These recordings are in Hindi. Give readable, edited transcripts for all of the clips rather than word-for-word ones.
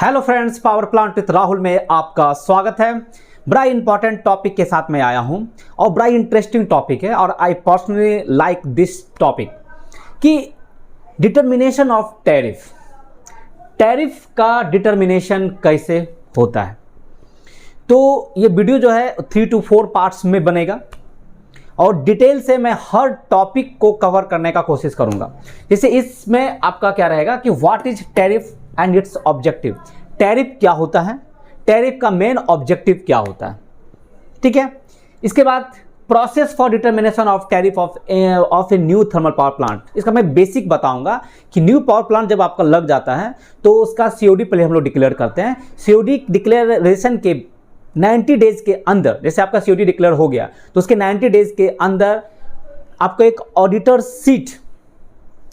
Hello friends, power plant with Rahul में आपका स्वागत है। बड़ा इंपॉर्टेंट टॉपिक के साथ मैं आया हूं और बड़ा इंटरेस्टिंग टॉपिक है और I personally like this topic कि डिटर्मिनेशन ऑफ टैरिफ का डिटर्मिनेशन कैसे होता है। तो ये वीडियो जो है 3 to 4 पार्ट्स में बनेगा और डिटेल से मैं हर टॉपिक को कवर करने का कोशिश करूंगा। जैसे इसमें आपका क्या रहेगा कि what is tariff and it's objective. Tariff क्या होता है, टैरिफ का मेन ऑब्जेक्टिव क्या होता है, ठीक है। इसके बाद process for determination of tariff of a new thermal power plant. इसका मैं बेसिक बताऊंगा कि न्यू पावर प्लांट जब आपका लग जाता है तो उसका सीओडी पहले हम लोग डिक्लेयर करते हैं। सीओडी डिक्लेरेशन के 90 डेज के अंदर, जैसे आपका सीओडी डिक्लेयर हो गया तो उसके 90 डेज के अंदर आपको एक ऑडिटर सीट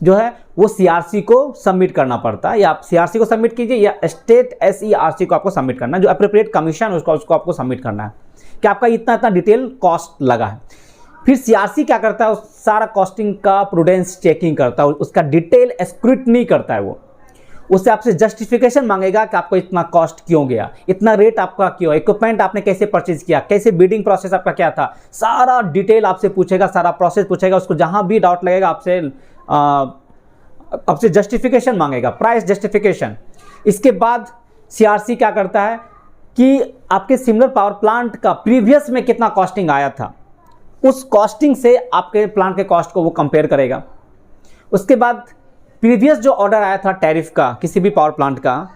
जो है वो सीआरसी को सबमिट करना पड़ता है, या आप सीआरसी को सबमिट कीजिए या स्टेट एसईआरसी को आपको सबमिट करना है, जो एप्रोप्रिएट कमीशन उसको आपको सबमिट करना है कि आपका इतना डिटेल कॉस्ट लगा है। फिर सीआरसी क्या करता है, उस सारा कॉस्टिंग का प्रूडेंस चेकिंग करता है, उसका डिटेल स्क्रूटनी करता है। वो उससे आपसे जस्टिफिकेशन मांगेगा कि आपको इतना कॉस्ट क्यों गया, इतना रेट आपका क्यों, इक्विपमेंट आपने कैसे परचेज किया, कैसे बिडिंग प्रोसेस आपका क्या था, सारा डिटेल आपसे पूछेगा, सारा प्रोसेस पूछेगा। उसको जहां भी डाउट लगेगा आपसे जस्टिफिकेशन मांगेगा, प्राइस जस्टिफिकेशन। इसके बाद सीआरसी क्या करता है कि आपके सिमिलर पावर प्लांट का प्रीवियस में कितना कॉस्टिंग आया था, उस कॉस्टिंग से आपके प्लांट के कॉस्ट को वो कंपेयर करेगा। उसके बाद प्रीवियस जो ऑर्डर आया था टैरिफ का किसी भी पावर प्लांट का,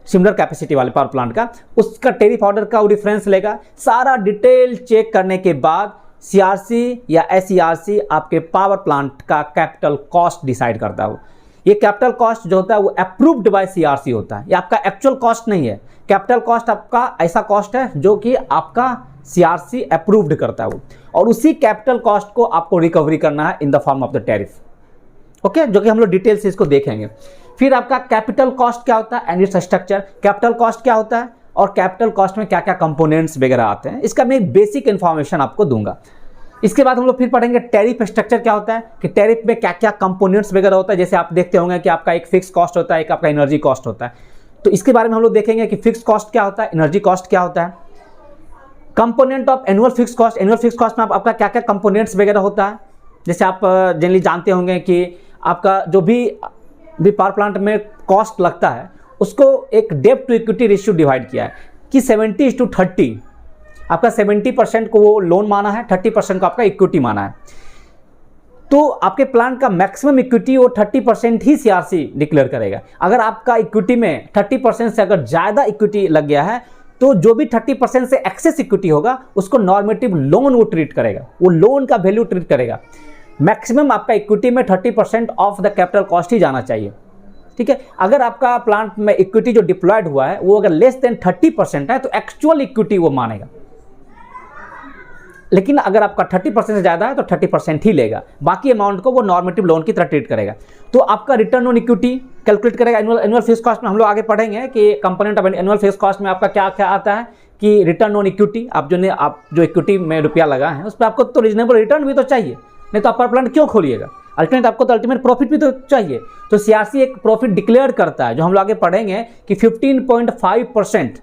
सिमिलर कैपेसिटी वाले पावर प्लांट का, उसका टैरिफ ऑर्डर का वो डिफरेंस लेगा। सारा डिटेल चेक करने के बाद सीआरसी या एसईआरसी आपके पावर प्लांट का कैपिटल कॉस्ट डिसाइड करता है। ये कैपिटल कॉस्ट जो होता है वो अप्रूव्ड बाय सीआरसी होता है, ये आपका एक्चुअल कॉस्ट नहीं है। कैपिटल कॉस्ट आपका ऐसा कॉस्ट है जो कि आपका सीआरसी अप्रूव्ड करता है वो, और उसी कैपिटल कॉस्ट को आपको रिकवरी करना है in the form of the tariff, okay, जो कि हम लोग डिटेल से इसको देखेंगे। फिर आपका कैपिटल कॉस्ट क्या होता है and its structure. Capital cost क्या होता है और कैपिटल कॉस्ट में क्या क्या कंपोनेंट्स वगैरह आते हैं, इसका मैं एक बेसिक इन्फॉर्मेशन आपको दूंगा। इसके बाद हम लोग फिर पढ़ेंगे टैरिफ स्ट्रक्चर क्या होता है, कि टैरिफ में क्या क्या कंपोनेंट्स वगैरह होता है। जैसे आप देखते होंगे कि आपका एक फिक्स कॉस्ट होता है, एक आपका एनर्जी कॉस्ट होता है। तो इसके बारे में हम लोग देखेंगे कि फिक्स कॉस्ट क्या होता है, एनर्जी कॉस्ट क्या होता है, component of annual fix cost. Annual fix cost में आपका क्या क्या कंपोनेंट्स वगैरह होता है। जैसे आप जनरली जानते होंगे कि आपका जो भी पावर प्लांट में कॉस्ट लगता है उसको एक डेब्ट टू इक्विटी रेशियो डिवाइड किया है कि 70:30। आपका 70% को वो लोन माना है, 30% को आपका इक्विटी माना है। तो आपके प्लांट का मैक्सिमम इक्विटी वो 30% ही सीआरसी डिक्लेयर करेगा। अगर आपका इक्विटी में 30% से अगर ज़्यादा इक्विटी लग गया है तो जो भी 30% से एक्सेस इक्विटी होगा उसको नॉर्मेटिव लोन वो ट्रीट करेगा, वो लोन का वैल्यू ट्रीट करेगा। मैक्सिमम आपका इक्विटी में 30% ऑफ द कैपिटल कॉस्ट ही जाना चाहिए, ठीक है। अगर आपका प्लांट में इक्विटी जो डिप्लॉयड हुआ है वो अगर लेस देन 30% है तो एक्चुअल इक्विटी वो मानेगा, लेकिन अगर आपका 30% से ज़्यादा है तो 30% ही लेगा, बाकी अमाउंट को वो नॉर्मेटिव लोन की तरह ट्रीट करेगा। तो आपका रिटर्न ऑन इक्विटी कैलकुलेट करेगा। एनुअल फिक्स कॉस्ट में हम लोग आगे पढ़ेंगे कि component of annual fix cost में आपका क्या क्या आता है, कि रिटर्न ऑन इक्विटी। आप जो इक्विटी में रुपया लगा है उस पर आपको तो रीजनेबल रिटर्न भी तो चाहिए, नहीं तो आप पावर प्लांट क्यों खोलिएगा। अल्टीमेट आपको तो अल्टीमेट प्रॉफिट भी तो चाहिए। तो सीआरसी एक प्रॉफिट डिक्लेयर करता है, जो हम लोग आगे पढ़ेंगे कि 15.5%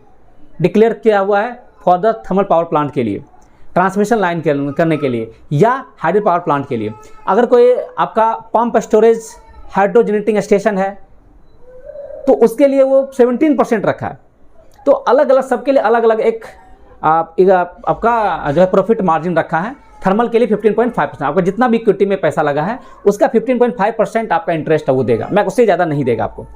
डिक्लेयर किया हुआ है for the thermal power plant के लिए, ट्रांसमिशन लाइन करने के लिए या हाइड्रो पावर प्लांट के लिए। अगर कोई आपका pump storage hydro generating station है तो उसके लिए वो 17% रखा है। तो अलग अलग सबके लिए अलग अलग एक आपका जो है प्रॉफिट मार्जिन रखा है। थर्मल के लिए 15.5%, आपका जितना भी इक्विटी में पैसा लगा है उसका 15.5% आपका इंटरेस्ट है वो देगा, मैं उससे ज़्यादा नहीं देगा आपको,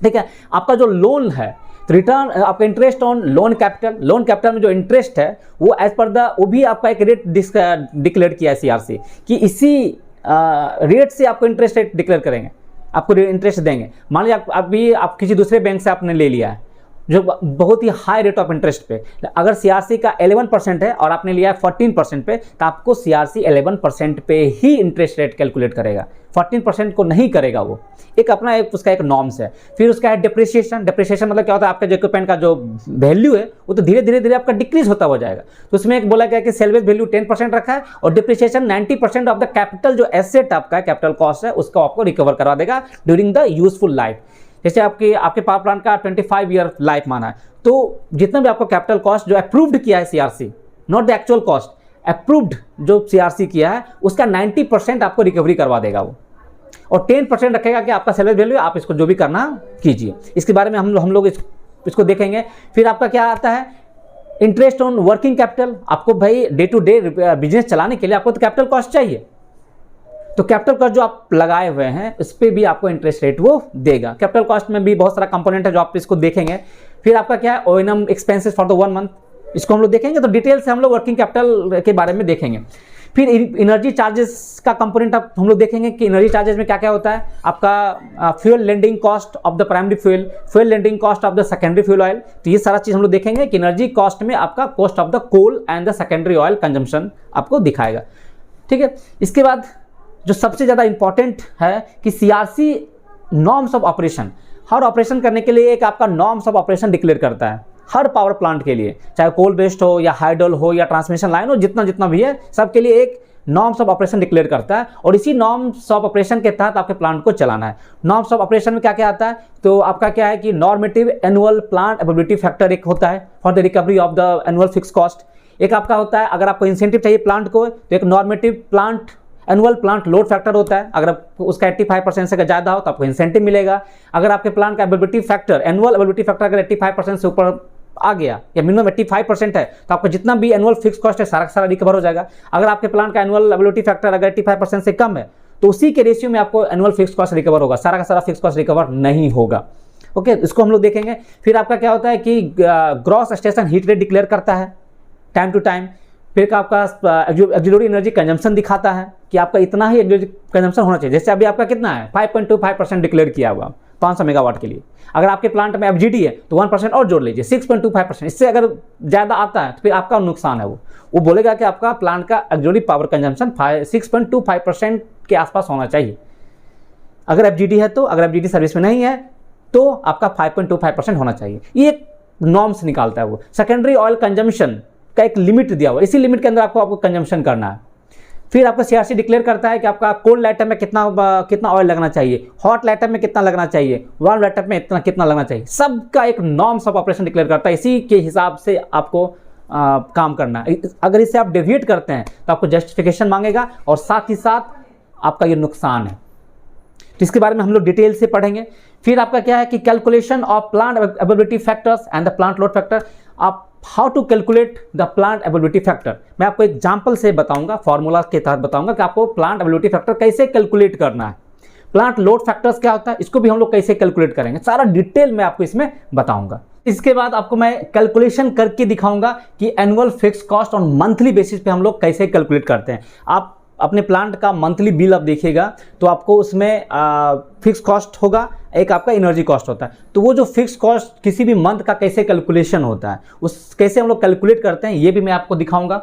ठीक है। आपका जो लोन है तो रिटर्न आपका इंटरेस्ट ऑन लोन कैपिटल में जो इंटरेस्ट है वो एज पर वो भी आपका एक रेट डिक्लेयर किया है सीआरसी कि इसी रेट से आपको इंटरेस्ट रेट डिक्लेयर करेंगे, आपको इंटरेस्ट देंगे। मान लीजिए आप किसी दूसरे बैंक से आपने ले लिया है जो बहुत ही हाई रेट ऑफ इंटरेस्ट पे, अगर सीआरसी का 11% है और आपने लिया है 14% पे, तो आपको सीआरसी 11% पे ही इंटरेस्ट रेट कैलकुलेट करेगा, 14% को नहीं करेगा। वो एक अपना उसका एक नॉर्म्स है। फिर उसका है डिप्रिसिएशन। डिप्रिसिएशन मतलब क्या होता है, आपका जो इक्विपमेंट का जो वैल्यू है वो तो धीरे धीरे आपका डिक्रीज होता हुआ जाएगा। तो उसमें एक बोला गया कि सेल्वेज वैल्यू 10% रखा है और डिप्रिसिएशन 90% ऑफ द कैपिटल जो एसेट आपका कैपिटल कॉस्ट है उसको आपको रिकवर करवा देगा ड्यूरिंग द यूजफुल लाइफ। जैसे आपके पावर प्लांट का 25 ईयर लाइफ माना है, तो जितना भी आपको कैपिटल कॉस्ट जो अप्रूव्ड किया है CRC, not the actual cost, approved जो सीआरसी किया है उसका 90% आपको रिकवरी करवा देगा वो, और 10% रखेगा कि आपका सैलरी वैल्यू, आप इसको जो भी करना कीजिए। इसके बारे में हम लोग इसको देखेंगे। फिर आपका क्या आता है, इंटरेस्ट ऑन वर्किंग कैपिटल। आपको भाई डे टू डे बिजनेस चलाने के लिए आपको तो कैपिटल कॉस्ट चाहिए, तो कैपिटल कॉस्ट जो आप लगाए हुए हैं उस पर भी आपको इंटरेस्ट रेट वो देगा। कैपिटल कॉस्ट में भी बहुत सारा कंपोनेंट है जो आप इसको देखेंगे। फिर आपका क्या है, O&M expenses for the 1 month, इसको हम लोग देखेंगे, तो डिटेल से हम लोग वर्किंग कैपिटल के बारे में देखेंगे। फिर एनर्जी चार्जेस का कंपोनेंट आप हम लोग देखेंगे कि एनर्जी चार्जेस में क्या क्या होता है। आपका fuel lending cost of the primary fuel lending cost of the secondary fuel oil, तो ये सारा चीज हम लोग देखेंगे कि एनर्जी कॉस्ट में आपका cost of the coal and the secondary oil consumption आपको दिखाएगा। ठीक है, इसके बाद जो सबसे ज़्यादा इंपॉर्टेंट है कि CRC norms of operation, her operation करने के लिए एक आपका नॉर्म्स ऑफ ऑपरेशन डिक्लेयर करता है हर पावर प्लांट के लिए, चाहे कोल बेस्ड हो या हाइडल हो या ट्रांसमिशन लाइन हो, जितना भी है सबके लिए एक नॉर्म्स ऑफ ऑपरेशन डिक्लेयर करता है, और इसी नॉर्म्स ऑफ ऑपरेशन के तहत आपके प्लांट को चलाना है। नॉर्म्स ऑफ ऑपरेशन में क्या क्या आता है, तो आपका क्या है कि normative annual plant ability factor एक होता है for the recovery of the annual fix cost. एक आपका होता है, अगर आपको इंसेंटिव चाहिए प्लांट को, तो एक normative plant annual plant load factor होता है, अगर उसका 85% से ज़्यादा हो तो आपको इंसेंटिव मिलेगा। अगर आपके प्लांट का ability factor, annual ability factor अगर 85% से ऊपर आ गया या मिनिमम 85% है, तो आपको जितना भी एनुअल फिक्स कॉस्ट है सारा का सारा रिकवर हो जाएगा। अगर आपके प्लांट का एनुअल एबिलिटी फैक्टर अगर 85% से कम है, तो उसी के रेशियो में आपको एनुअल फिक्स कॉस्ट रिकवर होगा, सारा का सारा फिक्स कॉस्ट रिकवर नहीं होगा। ओके, इसको हम लोग देखेंगे। फिर आपका क्या होता है कि gross station heat rate declare करता है टाइम टू टाइम। फिर आपका ऑक्सिलरी एनर्जी कंजम्पशन दिखाता है कि आपका इतना ही एनर्जी कंजम्पशन होना चाहिए। जैसे अभी आपका कितना है, 5.25% डिक्लेयर किया हुआ 500 मेगावाट के लिए। अगर आपके प्लांट में एफजीडी है तो 1% और जोड़ लीजिए, 6.25%। इससे अगर ज़्यादा आता है तो फिर आपका नुकसान है, वो बोलेगा कि आपका प्लांट का ऑक्सिलरी पावर कंजम्पशन 6.25% के आसपास होना चाहिए अगर एफजीडी है तो। अगर एफजीडी सर्विस में नहीं है तो आपका 5.25% होना चाहिए। ये एक नॉर्म्स निकालता है वो। सेकेंडरी ऑयल कंजम्पशन का एक लिमिट दिया हुआ, इसी लिमिट के अंदर आपको कंजम्पशन करना है। फिर आपका सीआरसी डिक्लेयर करता है कि आपका कोल्ड लाइटर में कितना ऑयल लगना चाहिए, हॉट लाइटर में कितना लगना चाहिए, वार्म लाइटर में कितना लगना चाहिए। सबका एक नॉर्म्स ऑफ ऑपरेशन डिक्लेयर करता है, इसी के हिसाब से आपको काम करना है। अगर इससे आप डेविएट करते हैं तो आपको जस्टिफिकेशन मांगेगा और साथ ही साथ आपका ये नुकसान है, तो इसके बारे में हम लोग डिटेल से पढ़ेंगे। फिर आपका क्या है कि calculation of plant ability factors and the plant load factor. आप how to calculate the plant ability factor, मैं आपको एग्जांपल से बताऊंगा, फॉर्मूला के तहत बताऊंगा कि आपको प्लांट एबिलिटी फैक्टर कैसे कैलकुलेट करना है। प्लांट लोड फैक्टर्स क्या होता है, इसको भी हम लोग कैसे कैलकुलेट करेंगे, सारा डिटेल में आपको इसमें बताऊंगा। इसके बाद आपको मैं कैलकुलेशन करके दिखाऊंगा कि annual fix cost on monthly basis पे हम लोग कैसे कैलकुलेट करते हैं। आप अपने प्लांट का मंथली बिल आप देखिएगा तो आपको उसमें फिक्स कॉस्ट होगा, एक आपका एनर्जी कॉस्ट होता है। तो वो जो फिक्स कॉस्ट किसी भी मंथ का कैसे कैलकुलेशन होता है, उस कैसे हम लोग कैलकुलेट करते हैं, ये भी मैं आपको दिखाऊंगा।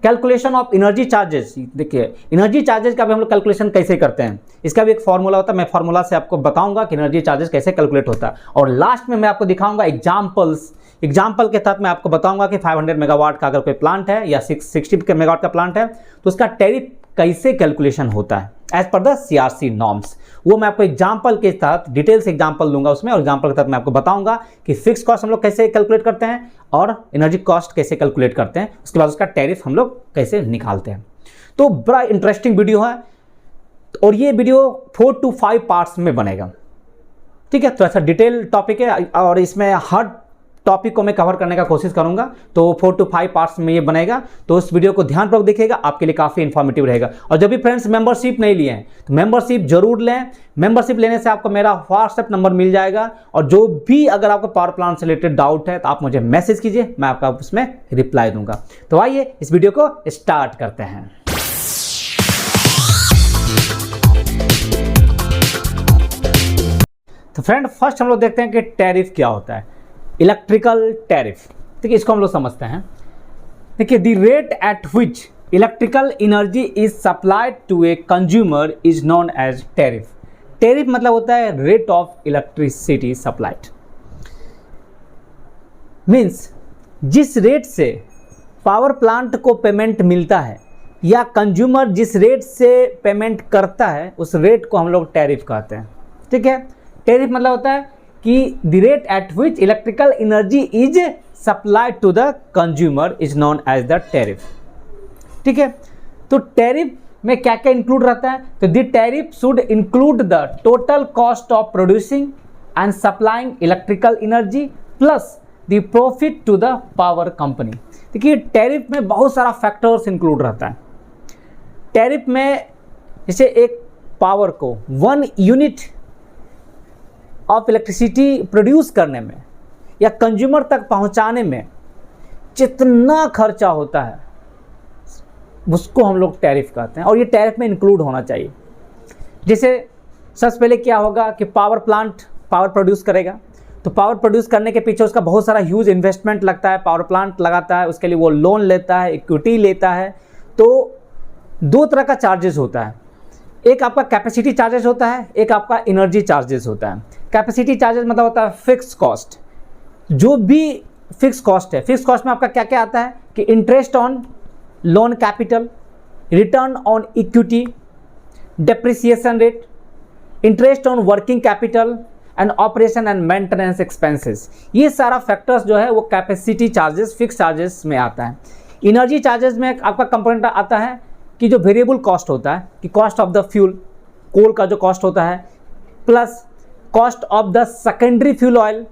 कैलकुलेशन ऑफ एनर्जी चार्जेस, देखिए एनर्जी चार्जेस का भी हम लोग कैलकुलेशन कैसे करते हैं, इसका भी एक फॉर्मूला होता है। मैं फॉर्मूला से आपको बताऊंगा कि एनर्जी चार्जेस कैसे कैलकुलेट होता है, और लास्ट में मैं आपको दिखाऊंगा एग्जाम्पल के तहत मैं आपको बताऊंगा कि 500 मेगावाट का अगर कोई प्लांट है या 660 मेगावाट का प्लांट है तो उसका टैरिफ कैसे कैलकुलेशन होता है as per the CRC norms. वो मैं आपको एग्जाम्पल के तहत डिटेल से एग्जाम्पल दूंगा उसमें, और एग्जाम्पल के तहत मैं आपको बताऊंगा कि फिक्स कॉस्ट हम लोग कैसे कैलकुलेट करते हैं और एनर्जी कॉस्ट कैसे कैलकुलेट करते हैं, उसके बाद उसका टैरिफ हम लोग कैसे निकालते हैं। तो बड़ा इंटरेस्टिंग वीडियो है और ये वीडियो 4 to 5 पार्ट्स में बनेगा। ठीक है, तो ऐसा डिटेल टॉपिक है और इसमें हर टॉपिक को मैं कवर करने का कोशिश करूंगा, तो 4 to 5 पार्ट्स में ये बनेगा। तो उस वीडियो को ध्यानपूर्वक देखिएगा, आपके लिए काफ़ी इन्फॉर्मेटिव रहेगा। और जब भी फ्रेंड्स मेंबरशिप नहीं लिए हैं तो मेंबरशिप जरूर लें। मेंबरशिप लेने से आपको मेरा व्हाट्सएप नंबर मिल जाएगा, और जो भी अगर आपको पावर प्लांट से रिलेटेड डाउट है तो आप मुझे मैसेज कीजिए, मैं आपका उसमें रिप्लाई दूंगा। तो आइए इस वीडियो को स्टार्ट करते हैं। तो फ्रेंड फर्स्ट हम लोग देखते हैं कि टैरिफ क्या होता है। इलेक्ट्रिकल टैरिफ, ठीक है, इसको हम लोग समझते हैं। देखिए, the rate at which electrical energy is supplied to a consumer is known as tariff. Tariff मतलब होता है rate of electricity supplied. Means जिस रेट से पावर प्लांट को पेमेंट मिलता है या कंज्यूमर जिस रेट से पेमेंट करता है, उस रेट को हम लोग टैरिफ कहते हैं। ठीक है, टैरिफ मतलब होता है कि the rate at which electrical energy is supplied to the consumer is known as the tariff. ठीक है, तो टैरिफ में क्या क्या इंक्लूड रहता है? तो the tariff should include the total cost of producing and supplying electrical energy plus the profit to the power company. देखिए टैरिफ में बहुत सारा फैक्टर्स इंक्लूड रहता है। टैरिफ में जैसे एक पावर को 1 यूनिट ऑफ इलेक्ट्रिसिटी प्रोड्यूस करने में या कंज्यूमर तक पहुंचाने में जितना खर्चा होता है उसको हम लोग टैरिफ कहते हैं, और ये टैरिफ में इंक्लूड होना चाहिए। जैसे सबसे पहले क्या होगा कि पावर प्लांट पावर प्रोड्यूस करेगा, तो पावर प्रोड्यूस करने के पीछे उसका बहुत सारा ह्यूज इन्वेस्टमेंट लगता है, पावर प्लांट लगाता है, उसके लिए वो लोन लेता है, इक्विटी लेता है। तो 2 तरह का चार्जेस होता है, एक आपका कैपेसिटी चार्जेस होता है, एक आपका एनर्जी चार्जेस होता है। कैपेसिटी चार्जेस मतलब होता है फिक्स कॉस्ट, जो भी फिक्स कॉस्ट है। फिक्स कॉस्ट में आपका क्या क्या आता है कि interest on loan capital, return on equity, depreciation rate, interest on working capital and operation and maintenance expenses. ये सारा फैक्टर्स जो है वो कैपेसिटी चार्जेस फिक्स चार्जेस में आता है। एनर्जी चार्जेस में आपका कंपोनेंट आता है कि जो वेरिएबल कॉस्ट होता है, कि कॉस्ट ऑफ द फ्यूल, कोल का जो कॉस्ट होता है, plus cost of the secondary fuel oil.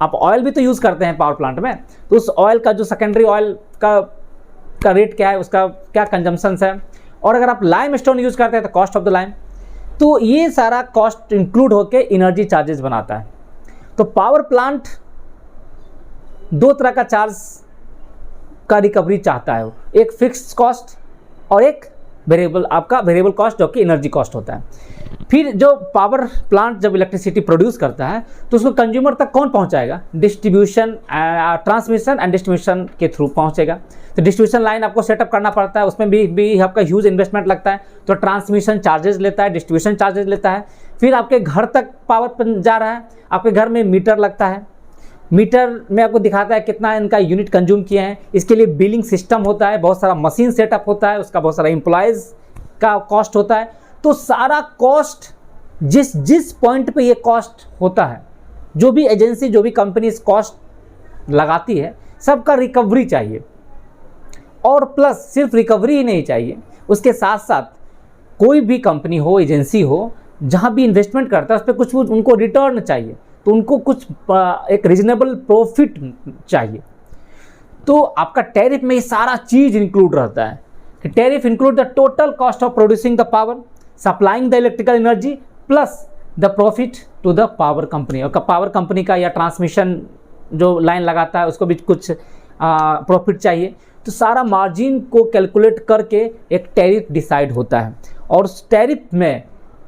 आप ऑयल भी तो यूज़ करते हैं पावर प्लांट में, तो उस ऑयल का जो सेकेंडरी ऑयल का रेट क्या है, उसका क्या कंजम्पशंस है, और अगर आप लाइम स्टोन यूज़ करते हैं तो कॉस्ट ऑफ द लाइम। तो ये सारा कॉस्ट इंक्लूड होकर एनर्जी चार्जेस बनाता है। तो पावर प्लांट 2 तरह का चार्ज का रिकवरी चाहता है, एक फिक्स्ड कॉस्ट और एक वेरिएबल, आपका वेरिएबल कॉस्ट जो कि एनर्जी कॉस्ट होता है। फिर जो पावर प्लांट जब इलेक्ट्रिसिटी प्रोड्यूस करता है तो उसको कंज्यूमर तक कौन पहुंचाएगा? डिस्ट्रीब्यूशन, ट्रांसमिशन एंड डिस्ट्रीब्यूशन के थ्रू पहुंचेगा। तो डिस्ट्रीब्यूशन लाइन आपको सेटअप करना पड़ता है, उसमें भी आपका ह्यूज इन्वेस्टमेंट लगता है। तो ट्रांसमिशन चार्जेस लेता है, डिस्ट्रीब्यूशन चार्जेस लेता है। फिर आपके घर तक पावर जा रहा है, आपके घर में मीटर लगता है, मीटर में आपको दिखाता है कितना इनका यूनिट कंज्यूम किए हैं। इसके लिए बिलिंग सिस्टम होता है, बहुत सारा मशीन सेटअप होता है, उसका बहुत सारा एम्प्लॉयज़ का कॉस्ट होता है। तो सारा कॉस्ट जिस पॉइंट पे ये कॉस्ट होता है, जो भी एजेंसी जो भी कंपनी इस कॉस्ट लगाती है, सबका रिकवरी चाहिए। और प्लस सिर्फ रिकवरी ही नहीं चाहिए, उसके साथ साथ कोई भी कंपनी हो, एजेंसी हो, जहाँ भी इन्वेस्टमेंट करता है उस पर कुछ उनको रिटर्न चाहिए, तो उनको कुछ एक रीजनेबल प्रॉफिट चाहिए। तो आपका टैरिफ में ये सारा चीज़ इंक्लूड रहता है कि tariff include the total cost of producing the power, supplying the electrical energy plus the profit to the power company. और पावर कंपनी का या ट्रांसमिशन जो लाइन लगाता है उसको भी कुछ प्रॉफिट चाहिए। तो सारा मार्जिन को कैलकुलेट करके एक टैरिफ डिसाइड होता है। और उस टैरिफ में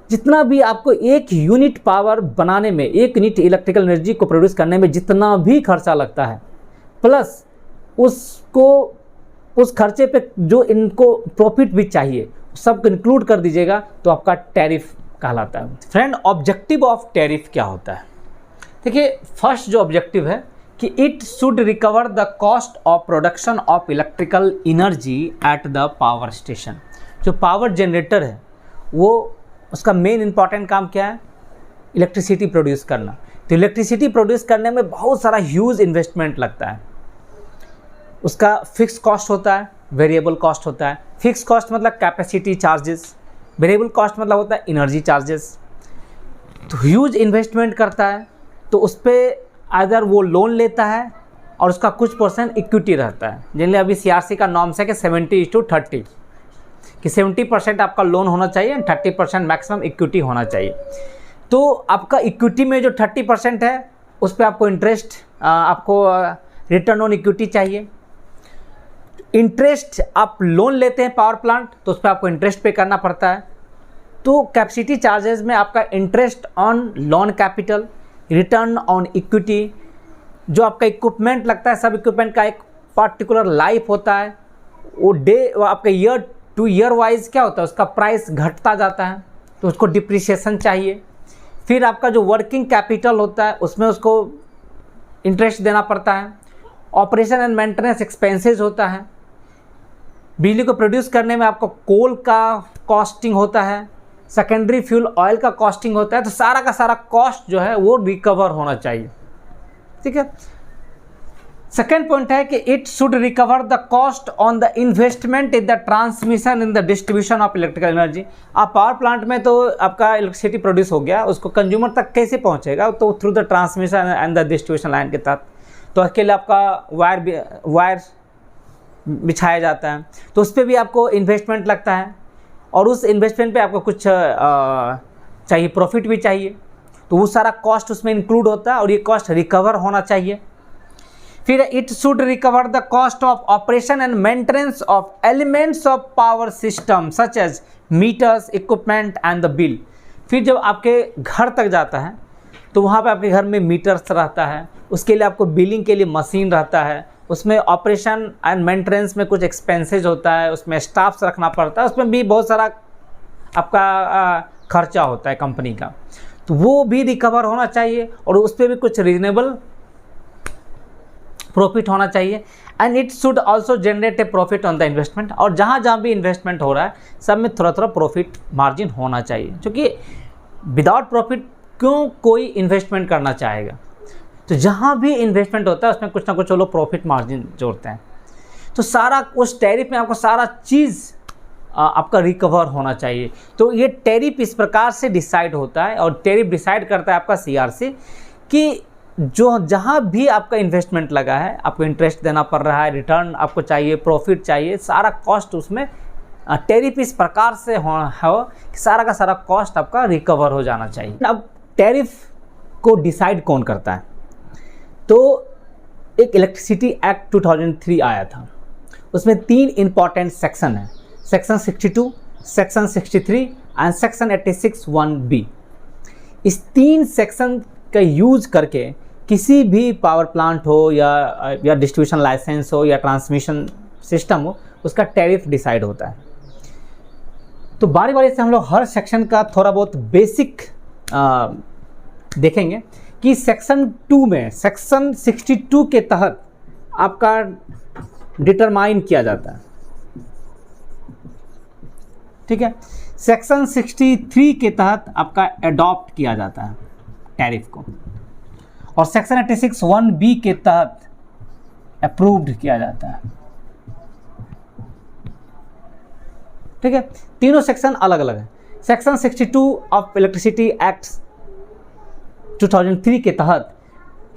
जितना भी आपको 1 यूनिट पावर बनाने में, 1 यूनिट इलेक्ट्रिकल एनर्जी को प्रोड्यूस करने में जितना भी खर्चा लगता है, प्लस उसको उस खर्चे पे जो इनको प्रॉफिट भी चाहिए, सब इंक्लूड कर दीजिएगा, तो आपका टैरिफ कहलाता है। फ्रेंड, ऑब्जेक्टिव ऑफ टैरिफ क्या होता है? देखिए, फर्स्ट जो ऑब्जेक्टिव है कि it should recover the cost of production of electrical energy at the power station. जो पावर जनरेटर है वो उसका मेन इंपॉर्टेंट काम क्या है? इलेक्ट्रिसिटी प्रोड्यूस करना। तो इलेक्ट्रिसिटी प्रोड्यूस करने में बहुत सारा ह्यूज इन्वेस्टमेंट लगता है। उसका फिक्स कॉस्ट होता है, वेरिएबल कॉस्ट होता है। फिक्स कॉस्ट मतलब कैपेसिटी चार्जेस, वेरिएबल कॉस्ट मतलब होता है एनर्जी चार्जेस। तो ह्यूज इन्वेस्टमेंट करता है, तो उस पर आइदर वो लोन लेता है और उसका कुछ % इक्विटी रहता है। जिनमें अभी CRC का नॉर्म्स है कि 70:30 कि 70% आपका लोन होना चाहिए एंड 30% मैक्सिमम इक्विटी होना चाहिए। तो आपका इक्विटी में जो 30% है उस पर आपको इंटरेस्ट, आपको रिटर्न ऑन इक्विटी चाहिए। इंटरेस्ट आप लोन लेते हैं पावर प्लांट, तो उस पर आपको इंटरेस्ट पे करना पड़ता है। तो कैपेसिटी चार्जेस में आपका interest on loan capital, return on equity, जो आपका इक्विपमेंट लगता है, सब इक्विपमेंट का एक पर्टिकुलर लाइफ होता है। वो आपका ईयर टू ईयर वाइज क्या होता है, उसका प्राइस घटता जाता है, तो उसको डिप्रिसिएशन चाहिए। फिर आपका जो वर्किंग कैपिटल होता है उसमें उसको इंटरेस्ट देना पड़ता है। ऑपरेशन एंड मेंटेनेंस एक्सपेंसेस होता है। बिजली को प्रोड्यूस करने में आपको कोल का कॉस्टिंग होता है, सेकेंडरी फ्यूल ऑयल का कॉस्टिंग होता है, तो सारा का सारा कॉस्ट जो है वो रिकवर होना चाहिए। ठीक है। सेकेंड पॉइंट है कि it should recover the cost on the investment in the transmission in the distribution of electrical energy. आप पावर प्लांट में तो आपका इलेक्ट्रिसिटी प्रोड्यूस हो गया, उसको कंज्यूमर तक कैसे पहुंचेगा, तो through the transmission and the distribution line के तहत। तो उसके लिए आपका वायर बिछाया जाता है, तो उस पर भी आपको इन्वेस्टमेंट लगता है, और उस इन्वेस्टमेंट पे आपको कुछ चाहिए, प्रॉफिट भी चाहिए, तो वो सारा कॉस्ट उसमें इंक्लूड होता है और ये कॉस्ट रिकवर होना चाहिए। फिर it should recover the cost of operation and maintenance of elements of power system such as meters, equipment and the bill. फिर जब आपके घर तक जाता है तो वहाँ पे आपके घर में मीटर्स रहता है, उसके लिए आपको बिलिंग के लिए मशीन रहता है, उसमें ऑपरेशन एंड मेंटेनेंस में कुछ एक्सपेंसेस होता है, उसमें स्टाफ्स रखना पड़ता है, उसमें भी बहुत सारा आपका खर्चा होता है कंपनी का, तो वो भी रिकवर होना चाहिए और उस पर भी कुछ रीजनेबल प्रॉफिट होना चाहिए। And it should also generate a profit on the investment. और जहाँ जहाँ भी इन्वेस्टमेंट हो रहा है सब में थोड़ा थोड़ा प्रॉफिट मार्जिन होना चाहिए, क्योंकि विदाउट प्रॉफिट क्यों कोई इन्वेस्टमेंट करना चाहेगा। तो जहाँ भी इन्वेस्टमेंट होता है उसमें कुछ ना कुछ वो लोग प्रॉफिट मार्जिन जोड़ते हैं। तो सारा उस टैरिफ में आपको सारा चीज़ आपका रिकवर होना चाहिए। तो ये टैरिफ इस प्रकार से डिसाइड होता है, और टैरिफ डिसाइड करता है आपका CERC कि जो जहाँ भी आपका इन्वेस्टमेंट लगा है, आपको इंटरेस्ट देना पड़ रहा है, रिटर्न आपको चाहिए, प्रॉफिट चाहिए, सारा कॉस्ट उसमें टैरिफ इस प्रकार से हो कि सारा का सारा कॉस्ट आपका रिकवर हो जाना चाहिए। अब टैरिफ को डिसाइड कौन करता है? तो एक इलेक्ट्रिसिटी एक्ट 2003 आया था, उसमें 3 इंपॉर्टेंट सेक्शन है, section 62, section 63 and section 86(1)(b). इस 3 सेक्शन का यूज करके किसी भी पावर प्लांट हो या डिस्ट्रीब्यूशन लाइसेंस हो या ट्रांसमिशन सिस्टम हो, उसका टैरिफ डिसाइड होता है। तो बारी बारी से हम लोग हर सेक्शन का थोड़ा बहुत बेसिक देखेंगे कि सेक्शन 2 में, सेक्शन 62 के तहत आपका डिटरमाइन किया जाता है। ठीक है। सेक्शन 63 के तहत आपका एडॉप्ट किया जाता है टैरिफ को, और सेक्शन 86(1)(b) के तहत अप्रूव्ड किया जाता है। ठीक है। तीनों सेक्शन अलग अलग है। सेक्शन 62 ऑफ इलेक्ट्रिसिटी एक्ट 2003 के तहत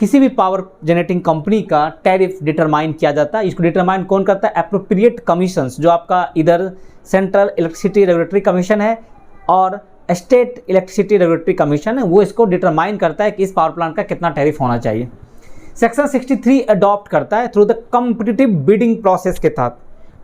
किसी भी पावर जनरेटिंग कंपनी का टैरिफ डिटरमाइन किया जाता है। इसको डिटरमाइन कौन करता है? एप्रोप्रिएट कमीशंस, जो आपका इधर सेंट्रल इलेक्ट्रिसिटी रेगुलेटरी कमीशन है और स्टेट इलेक्ट्रिसिटी रेगुलेटरी कमीशन है, वो इसको डिटरमाइन करता है कि इस पावर प्लांट का कितना टैरिफ होना चाहिए। सेक्शन 63 अडॉप्ट करता है through the competitive bidding process के तहत,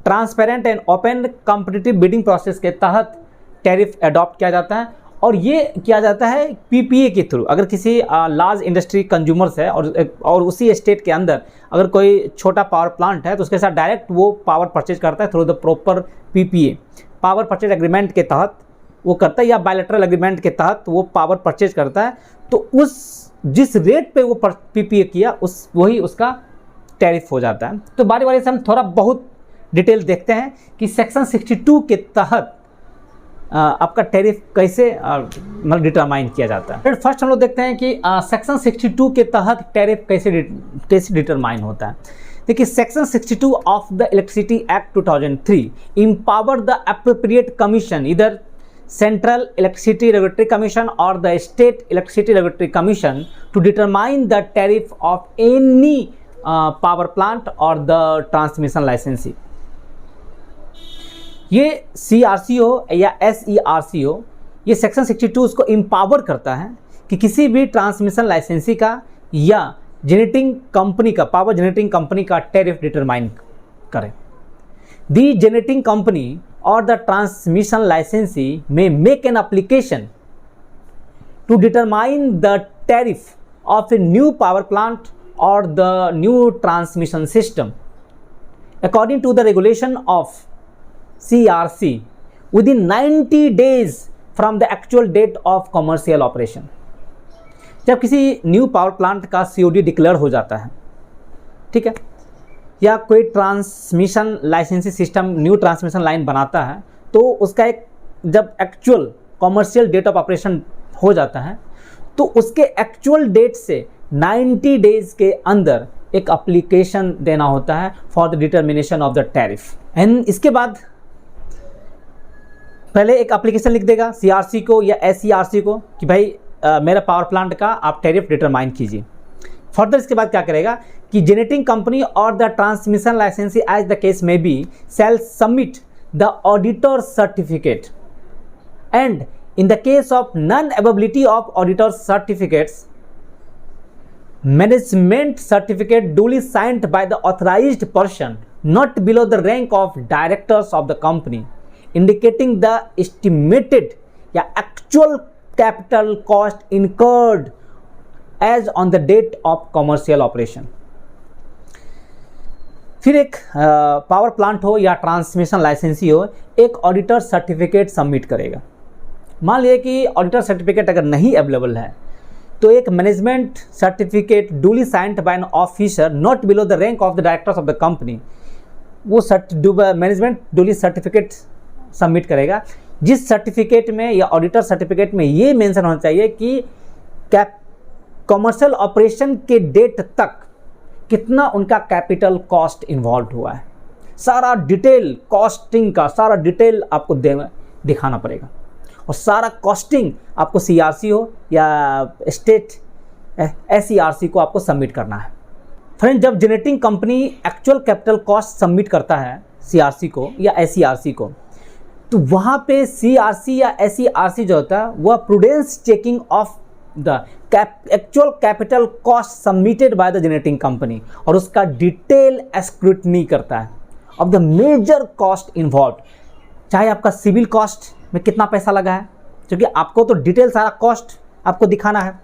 transparent and open competitive bidding process के तहत टैरिफ अडॉप्ट किया जाता है। और ये किया जाता है PPA के थ्रू। अगर किसी लार्ज इंडस्ट्री कंज्यूमर्स है और उसी स्टेट के अंदर अगर कोई छोटा पावर प्लांट है, तो उसके साथ डायरेक्ट वो पावर परचेज करता है through the proper PPA, power purchase agreement के तहत वो करता है, या बायलैटरल एग्रीमेंट के तहत वो पावर परचेज करता है। तो उस जिस रेट पे वो PPA किया वही उसका टैरिफ हो जाता है। तो बारी बारी से हम थोड़ा बहुत डिटेल देखते हैं कि सेक्शन 62 के तहत आपका टैरिफ कैसे मतलब डिटरमाइन किया जाता है। फर्स्ट हम लोग देखते हैं कि सेक्शन 62 के तहत टैरिफ कैसे डिटरमाइन होता है। देखिए, section 62 of the electricity act 2003 empower the appropriate commission, इधर सेंट्रल इलेक्ट्रिसिटी रेगुलेटरी कमीशन और the state electricity regulatory commission to determine the tariff of any power plant और द ट्रांसमिशन लाइसेंसी। ये CERC हो या SERC हो, ये सेक्शन 62 उसको एम्पावर करता है कि किसी भी ट्रांसमिशन लाइसेंसी का या जनरेटिंग कंपनी का, पावर जनरेटिंग कंपनी का टैरिफ डिटरमाइन करें। दी जनरेटिंग कंपनी और द ट्रांसमिशन लाइसेंसी में make an application to determine the tariff of a new power plant और the new transmission system according to the regulation of CERC within 90 days from the actual date of commercial operation। जब किसी न्यू पावर प्लांट का COD डिक्लेयर हो जाता है, ठीक है, या कोई ट्रांसमिशन लाइसेंसी सिस्टम न्यू ट्रांसमिशन लाइन बनाता है, तो उसका एक जब actual commercial date of operation हो जाता है तो उसके एक्चुअल डेट से 90 डेज के अंदर एक एप्लीकेशन देना होता है for the determination of the tariff. And इसके बाद पहले एक एप्लीकेशन लिख देगा सीआरसी को या एससीआरसी को कि भाई मेरा पावर प्लांट का आप टैरिफ डिटरमाइन कीजिए। फर्दर इसके बाद क्या करेगा कि जनरेटिंग कंपनी और the transmission licensee as the case में be shall submit the auditor certificate and in the case of non-availability of auditor certificates, management certificate duly signed by the authorized person not below the rank of directors of the company, indicating the estimated या actual capital cost incurred as on the date of commercial operation। फिर एक पावर प्लांट हो या ट्रांसमिशन लाइसेंसी हो, एक ऑडिटर सर्टिफिकेट सबमिट करेगा। मान लिया कि ऑडिटर सर्टिफिकेट अगर नहीं अवेलेबल है तो एक management certificate duly signed by an officer not below the rank of the directors of the company, वो मैनेजमेंट डूली सर्टिफिकेट सबमिट करेगा जिस सर्टिफिकेट में या ऑडिटर सर्टिफिकेट में ये मेंशन होना चाहिए कि कॉमर्शियल ऑपरेशन के डेट तक कितना उनका कैपिटल कॉस्ट इन्वॉल्व हुआ है। सारा डिटेल कॉस्टिंग का सारा डिटेल आपको दिखाना पड़ेगा और सारा कॉस्टिंग आपको सीआरसी हो या स्टेट एससीआरसी को आपको सबमिट करना है। फ्रेंड, जब generating company actual capital cost submit करता है सीआरसी को या एससीआरसी को, तो वहाँ पे सीआरसी या एससीआरसी जो होता है वह prudence checking of the actual capital cost submitted by the generating company और उसका डिटेल स्क्रूटनी करता है of the major cost involve, चाहे आपका सिविल कॉस्ट में कितना पैसा लगा है, क्योंकि आपको तो डिटेल सारा कॉस्ट आपको दिखाना है।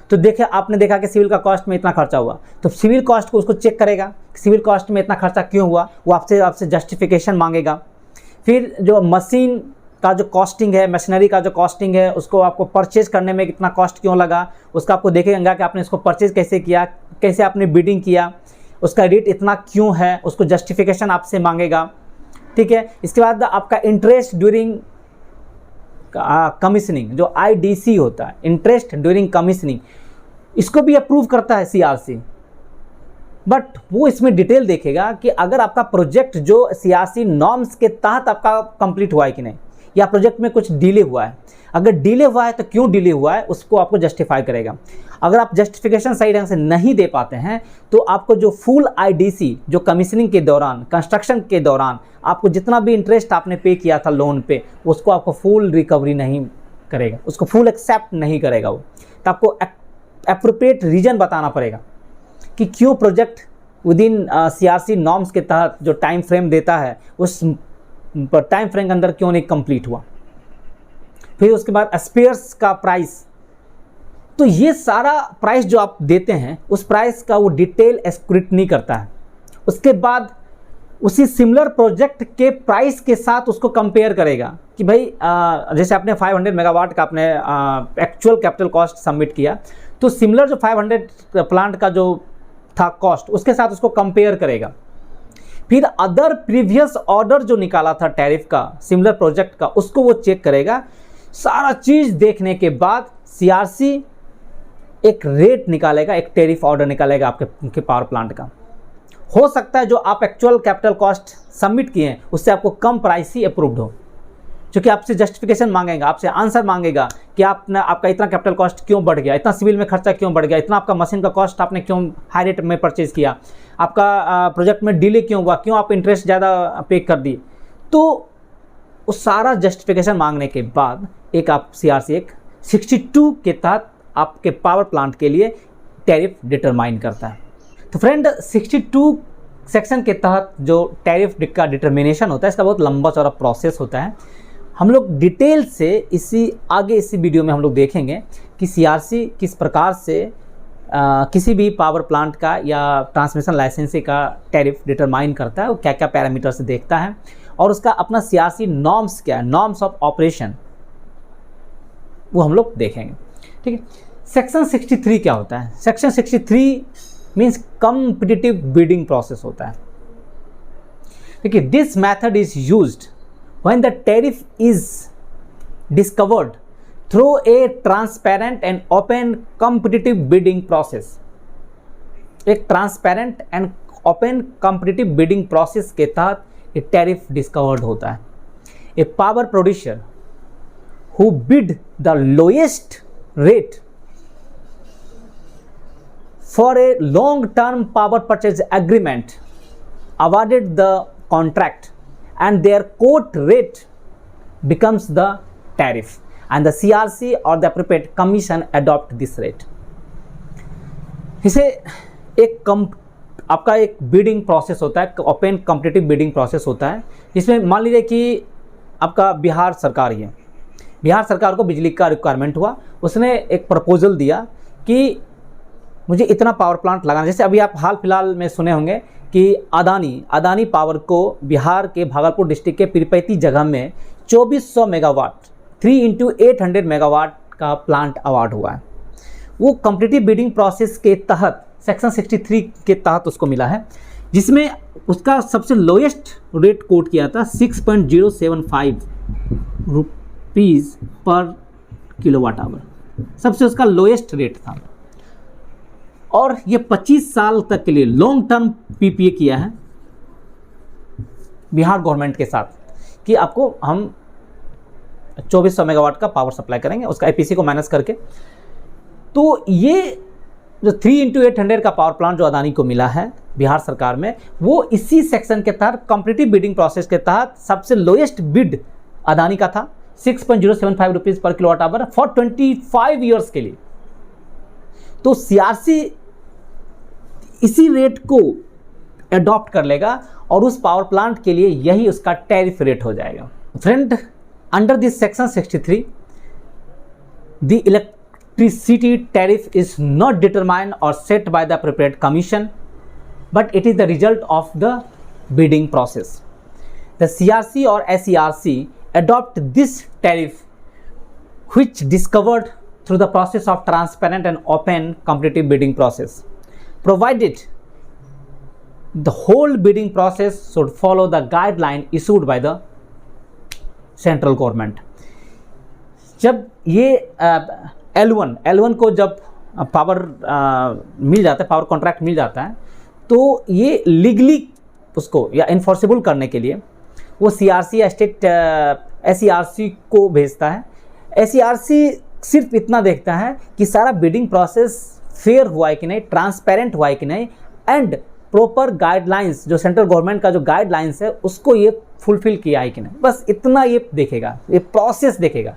तो देखिए आपने देखा कि सिविल का कॉस्ट में इतना खर्चा हुआ, तो सिविल कॉस्ट को उसको चेक करेगा, सिविल कॉस्ट में इतना खर्चा क्यों हुआ, वो आपसे जस्टिफिकेशन मांगेगा। फिर जो मशीन का जो कॉस्टिंग है, मशीनरी का जो कॉस्टिंग है, उसको आपको परचेज करने में कितना कॉस्ट क्यों लगा, उसका आपको देखेगा कि आपने इसको परचेज कैसे किया, कैसे आपने बिडिंग किया, उसका रेट इतना क्यों है, उसको जस्टिफिकेशन आपसे मांगेगा। ठीक है, इसके बाद आपका इंटरेस्ट ड्यूरिंग कमीशनिंग जो आईडीसी होता है, इंटरेस्ट ड्यूरिंग कमीशनिंग, इसको भी अप्रूव करता है सीआरसी, बट वो इसमें डिटेल देखेगा कि अगर आपका प्रोजेक्ट जो सीआरसी नॉर्म्स के तहत आपका कंप्लीट हुआ है कि नहीं, या प्रोजेक्ट में कुछ डिले हुआ है। अगर डिले हुआ है तो क्यों डिले हुआ है उसको आपको जस्टिफाई करेगा। अगर आप जस्टिफिकेशन सही ढंग से नहीं दे पाते हैं तो आपको जो फुल आईडीसी जो कमीशनिंग के दौरान, कंस्ट्रक्शन के दौरान आपको जितना भी इंटरेस्ट आपने पे किया था लोन पे, उसको आपको फुल रिकवरी नहीं करेगा, उसको फुल एक्सेप्ट नहीं करेगा। वो तो आपको एप्रोप्रिएट रीजन बताना पड़ेगा कि क्यों project with in CRC norms के तहत जो टाइम फ्रेम देता है उस टाइम फ्रेम के अंदर क्यों नहीं कंप्लीट हुआ। फिर उसके बाद स्पेयर्स का प्राइस, तो ये सारा प्राइस जो आप देते हैं उस प्राइस का वो डिटेल स्क्रूटनी करता है। उसके बाद उसी सिमिलर प्रोजेक्ट के प्राइस के साथ उसको कंपेयर करेगा कि भाई जैसे आपने 500 मेगावाट का आपने एक्चुअल कैपिटल कॉस्ट सबमिट किया, तो सिमिलर जो 500 प्लांट का जो था कॉस्ट उसके साथ उसको कंपेयर करेगा। फिर अदर प्रीवियस ऑर्डर जो निकाला था टैरिफ का सिमिलर प्रोजेक्ट का, उसको वो चेक करेगा। सारा चीज़ देखने के बाद सीआरसी एक रेट निकालेगा, एक टैरिफ ऑर्डर निकालेगा आपके पावर प्लांट का। हो सकता है जो आप एक्चुअल कैपिटल कॉस्ट सबमिट किए हैं उससे आपको कम प्राइस ही अप्रूव्ड हो, क्योंकि आपसे जस्टिफिकेशन मांगेगा, आपसे आंसर मांगेगा कि आपका इतना कैपिटल कॉस्ट क्यों बढ़ गया, इतना सिविल में खर्चा क्यों बढ़ गया, इतना आपका मशीन का कॉस्ट आपने क्यों हाई रेट में परचेज किया, आपका प्रोजेक्ट में डिले क्यों हुआ, क्यों आप इंटरेस्ट ज़्यादा पे कर दिए। तो वो सारा जस्टिफिकेशन मांगने के बाद एक आप सीआरसी एक 62 के तहत आपके पावर प्लांट के लिए टैरिफ डिटरमाइन करता है। तो फ्रेंड 62 सेक्शन के तहत जो टैरिफ का डिटर्मिनेशन होता है इसका बहुत लंबा चौड़ा प्रोसेस होता है। हम लोग डिटेल से इसी वीडियो में हम लोग देखेंगे कि सीआरसी किस प्रकार से किसी भी पावर प्लांट का या ट्रांसमिशन लाइसेंसी का टैरिफ डिटरमाइन करता है, वो क्या क्या पैरामीटर से देखता है और उसका अपना सीआरसी नॉर्म्स क्या है, नॉर्म्स ऑफ ऑपरेशन, वो हम लोग देखेंगे। ठीक है, सेक्शन 63 क्या होता है? Section 63 means competitive bidding process होता है। देखिए, this method is used when the tariff is discovered through a transparent and open competitive bidding process. एक transparent and open competitive bidding process के तहत एक टैरिफ डिस्कवर्ड होता है. A power producer who bid the lowest rate for a long term power purchase agreement awarded the contract and their quote rate becomes the tariff and the CRC or the appropriate commission adopt this rate. इसे आपका एक बिडिंग प्रोसेस होता है, ओपन कॉम्पिटिटिव बिडिंग प्रोसेस होता है, जिसमें मान लीजिए कि आपका बिहार सरकार ही है. बिहार सरकार को बिजली का रिक्वायरमेंट हुआ, उसने एक प्रपोजल दिया कि मुझे इतना पावर प्लांट लगाना. जैसे अभी आप हाल फिलहाल में सुने होंगे कि अदानी पावर को बिहार के भागलपुर डिस्ट्रिक्ट के पीरपैती जगह में 2400 मेगावाट 3x800 मेगावाट का प्लांट अवार्ड हुआ है. वो कॉम्पिटिटिव बिडिंग प्रोसेस के तहत सेक्शन 63 के तहत उसको मिला है, जिसमें उसका सबसे लोएस्ट रेट कोट किया था 6.075 रुपीज़ पर किलोवाट आवर, सबसे उसका लोएस्ट रेट था. और ये 25 साल तक के लिए लॉन्ग टर्म पीपीए किया है बिहार गवर्नमेंट के साथ कि आपको हम 2400 मेगावाट का पावर सप्लाई करेंगे उसका एपीसी को माइनस करके. तो ये जो 3x800 का पावर प्लांट जो अदानी को मिला है बिहार सरकार में, वो इसी सेक्शन के तहत कॉम्पिटिटिव बिडिंग प्रोसेस के तहत सबसे लोएस्ट बिड अदानी का था 6.075 रुपीज़ पर किलोवाट आवर फॉर 25 ईयर्स के लिए. तो सीआरसी इसी रेट को एडॉप्ट कर लेगा और उस पावर प्लांट के लिए यही उसका टैरिफ रेट हो जाएगा. Friend, under this section 63 the electricity tariff is not determined और set by the appropriate commission but it is the result of the bidding process. The CRC और SERC adopt this tariff which discovered through the process of transparent and open competitive bidding process, provided the whole bidding process should follow the guideline issued by the central government. जब ये L1 को जब पावर मिल जाता है, पावर कॉन्ट्रैक्ट मिल जाता है, तो ये लीगली उसको या इन्फोर्सेबल करने के लिए वो सीआरसी या स्टेट एसईआरसी को भेजता है. एसईआरसी सिर्फ इतना देखता है कि सारा बिडिंग प्रोसेस फेयर हुआ है कि नहीं, ट्रांसपेरेंट हुआ है कि नहीं, एंड प्रॉपर गाइडलाइंस जो सेंट्रल गवर्नमेंट का जो गाइडलाइंस है उसको ये फुलफिल किया है कि नहीं, बस इतना ये देखेगा, ये प्रोसेस देखेगा.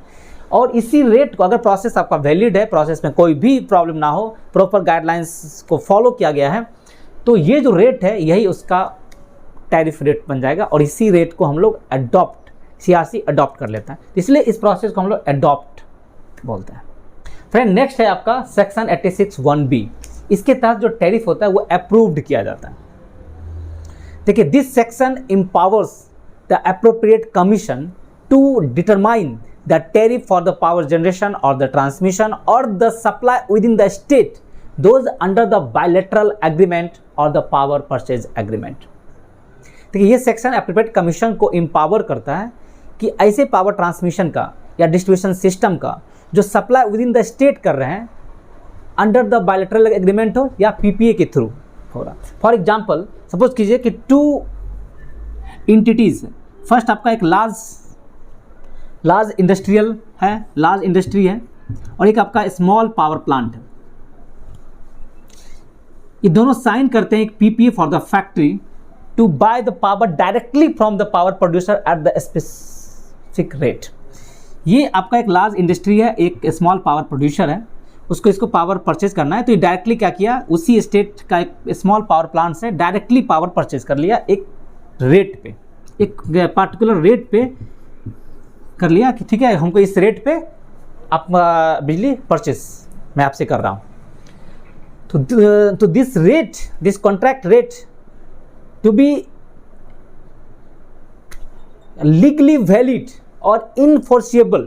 और इसी रेट को, अगर प्रोसेस आपका वैलिड है, प्रोसेस में कोई भी प्रॉब्लम ना हो, प्रॉपर गाइडलाइंस को फॉलो किया गया है, तो ये जो रेट है यही उसका टैरिफ रेट बन जाएगा. और इसी रेट को हम लोग सीआरसी अडॉप्ट कर लेता है, इसलिए इस प्रोसेस को हम लोग अडॉप्ट बोलते हैं. फ्रेंड, नेक्स्ट है आपका सेक्शन 86(1)(b). इसके तहत जो टैरिफ होता है वो अप्रूव्ड किया जाता है. देखिए, this section empowers the appropriate commission to determine the tariff for the power generation और द ट्रांसमिशन और the supply within the state those under the bilateral agreement और द पावर परचेज एग्रीमेंट. देखिए, ये सेक्शन अप्रोप्रिएट कमीशन को एम्पावर करता है कि ऐसे पावर ट्रांसमिशन का या डिस्ट्रीब्यूशन सिस्टम का जो supply within the state कर रहे हैं अंडर द बायलैटरल एग्रीमेंट हो या पीपीए के थ्रू हो रहा. फॉर एग्जांपल, सपोज कीजिए कि 2 इंटिटीज, फर्स्ट आपका एक लार्ज इंडस्ट्रियल है, लार्ज इंडस्ट्री है, और एक आपका स्मॉल पावर प्लांट है. ये दोनों साइन करते हैं एक PPA for the factory to buy the power directly from the power producer at the specific rate. ये आपका एक लार्ज इंडस्ट्री है, एक स्मॉल पावर प्रोड्यूसर है, उसको इसको पावर परचेज करना है, तो ये डायरेक्टली क्या किया, उसी स्टेट का एक स्मॉल पावर प्लांट से डायरेक्टली पावर परचेज कर लिया एक रेट पे, एक पार्टिकुलर रेट पे कर लिया कि ठीक है, हमको इस रेट पे आप बिजली परचेज मैं आपसे कर रहा हूँ. तो this rate, this contract rate to be legally valid or enforceable,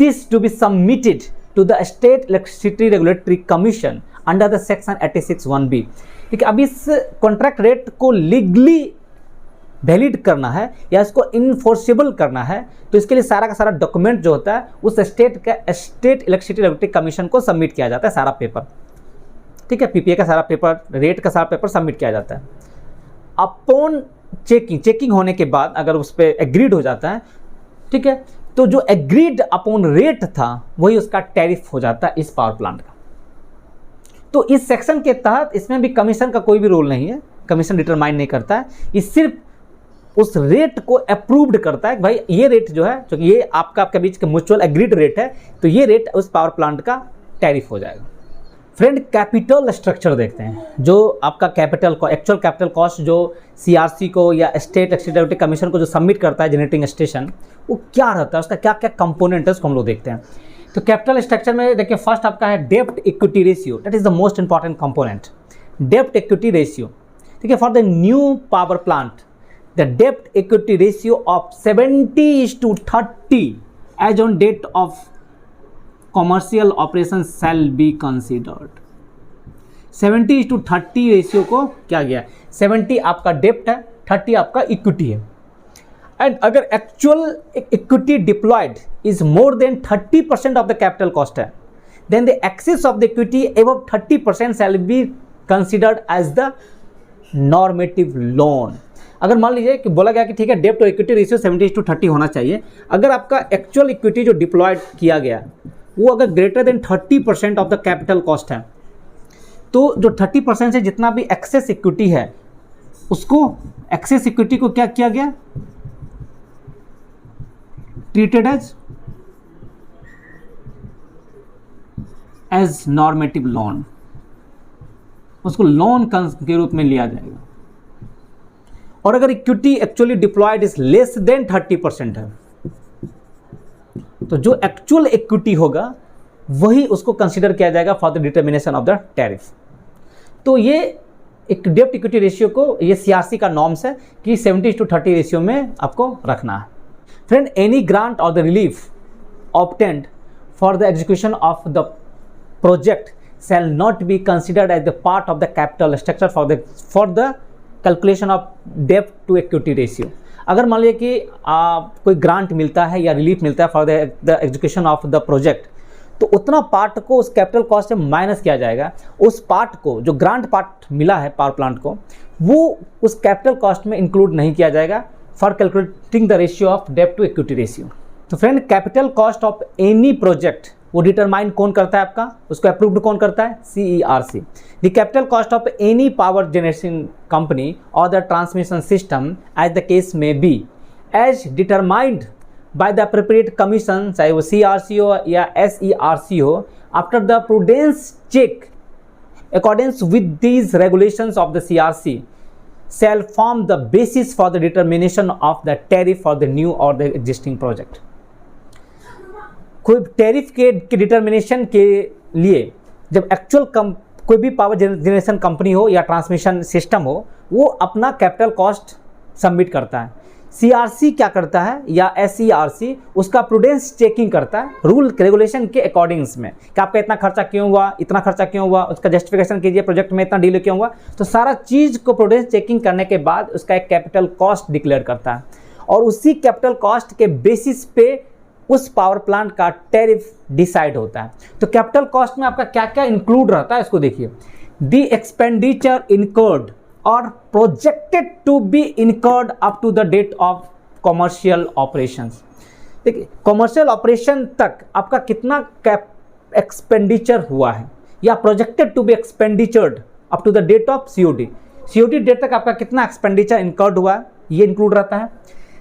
this to be submitted to the State Electricity Regulatory Commission under the section 86(1)(b). ठीक है, अब इस कॉन्ट्रैक्ट रेट को लीगली वैलिड करना है या इसको इनफोर्सेबल करना है, तो इसके लिए सारा का सारा डॉक्यूमेंट जो होता है उस स्टेट इलेक्ट्रिसिटी रेगुलेटरी कमीशन को सबमिट किया जाता है, सारा पेपर, ठीक है, पीपीए का सारा पेपर, रेट का सारा पेपर सबमिट किया जाता है। अपॉन चेकिंग होने के बाद अगर उस पर एग्रीड हो जाता है, ठीक है, तो जो एग्रीड अपॉन रेट था वही उसका टैरिफ हो जाता है इस पावर प्लांट का। तो इस सेक्शन के तहत इसमें भी कमीशन का कोई भी रोल नहीं है, कमीशन डिटरमाइन नहीं करता है, ये सिर्फ उस रेट को अप्रूव्ड करता है कि भाई ये रेट जो है, क्योंकि ये आपके बीच का म्यूचुअल एग्रीड रेट है, तो ये रेट उस पावर प्लांट का टैरिफ हो जाएगा। फ्रेंड, कैपिटल स्ट्रक्चर देखते हैं, जो आपका कैपिटल को एक्चुअल कैपिटल कॉस्ट जो सीआरसी को या स्टेट इलेक्ट्रिसिटी कमीशन को जो सबमिट करता है जनरेटिंग स्टेशन, वो क्या रहता है, उसका क्या क्या कंपोनेंट है उसको हम लोग देखते हैं। तो कैपिटल स्ट्रक्चर में देखिए फर्स्ट आपका है डेब्ट equity ratio, that is the most important component, डेब्ट इक्विटी रेशियो, ठीक है। For the new power plant the डेब्ट equity ratio of 70:30 as on date of commercial operation shall be considered. 70:30 ratio को क्या गया, 70 आपका डेब्ट है, 30 आपका इक्विटी है। एंड अगर actual equity deployed is more than 30% of the capital cost है, then the excess of the equity above 30% shall be considered as the normative loan. अगर मान लीजिए कि बोला गया कि ठीक है डेब्ट और इक्विटी रेशियो 70:30 होना चाहिए, अगर आपका एक्चुअल इक्विटी जो डिप्लॉयड किया गया वो अगर greater than 30% of the capital cost है, तो जो 30% से जितना भी एक्सेस इक्विटी है उसको, एक्सेस इक्विटी को क्या किया गया, ट्रीटेड एज नॉर्मेटिव लोन, उसको लोन के रूप में लिया जाएगा। और अगर equity actually deployed is less than 30% है, तो जो एक्चुअल इक्विटी होगा वही उसको कंसीडर किया जाएगा for the determination of the tariff. तो ये एक डेब्ट इक्विटी रेशियो को, ये सीआरसी का नॉर्म्स है कि 70:30 रेशियो में आपको रखना है। फ्रेंड, एनी ग्रांट और the relief obtained for the execution of the project shall not be considered as the part of the capital structure for the calculation of डेब्ट टू इक्विटी रेशियो। अगर मान लीजिए कि कोई ग्रांट मिलता है या रिलीफ मिलता है for the execution of the project, तो उतना पार्ट को उस कैपिटल कॉस्ट से माइनस किया जाएगा। उस पार्ट को, जो ग्रांट पार्ट मिला है पावर प्लांट को, वो उस कैपिटल कॉस्ट में इंक्लूड नहीं किया जाएगा for calculating the ratio of डेब्ट टू इक्विटी रेशियो। तो friend, capital cost of any project वो डिटरमाइन कौन करता है आपका, उसको अप्रूव्ड कौन करता है, CERC। The capital cost of any power generation company और the transmission system as the case में be as determined by the appropriate commission, चाहे वो CRC हो या SERC हो, after the prudence check according with these regulations of the CRC shall form the basis for the determination of the tariff for the new or the existing project। कोई टैरिफ के डिटर्मिनेशन के लिए जब एक्चुअल कोई भी पावर जनरेशन कंपनी हो या ट्रांसमिशन सिस्टम हो, वो अपना कैपिटल कॉस्ट सबमिट करता है। CRC क्या करता है या SERC उसका प्रूडेंस चेकिंग करता है रूल रेगुलेशन के अकॉर्डिंग्स में कि आपका इतना खर्चा क्यों हुआ, इतना खर्चा क्यों हुआ, उसका जस्टिफिकेशन कीजिए, प्रोजेक्ट में इतना डिले क्यों हुआ। तो सारा चीज़ को प्रूडेंस चेकिंग करने के बाद उसका एक कैपिटल कॉस्ट डिक्लेयर करता है और उसी कैपिटल कॉस्ट के बेसिस पे उस पावर प्लांट का टैरिफ डिसाइड होता है। तो कैपिटल कॉस्ट में आपका क्या क्या इंक्लूड रहता है इसको देखिए। द एक्सपेंडिचर इनकर्ड और projected to be incurred up to the date of commercial operations. देखिए, कॉमर्शियल ऑपरेशन तक आपका कितना एक्सपेंडिचर हुआ है या projected to be expenditured up to the date of COD date तक आपका कितना एक्सपेंडिचर इनकर्ड हुआ है, ये इंक्लूड रहता है।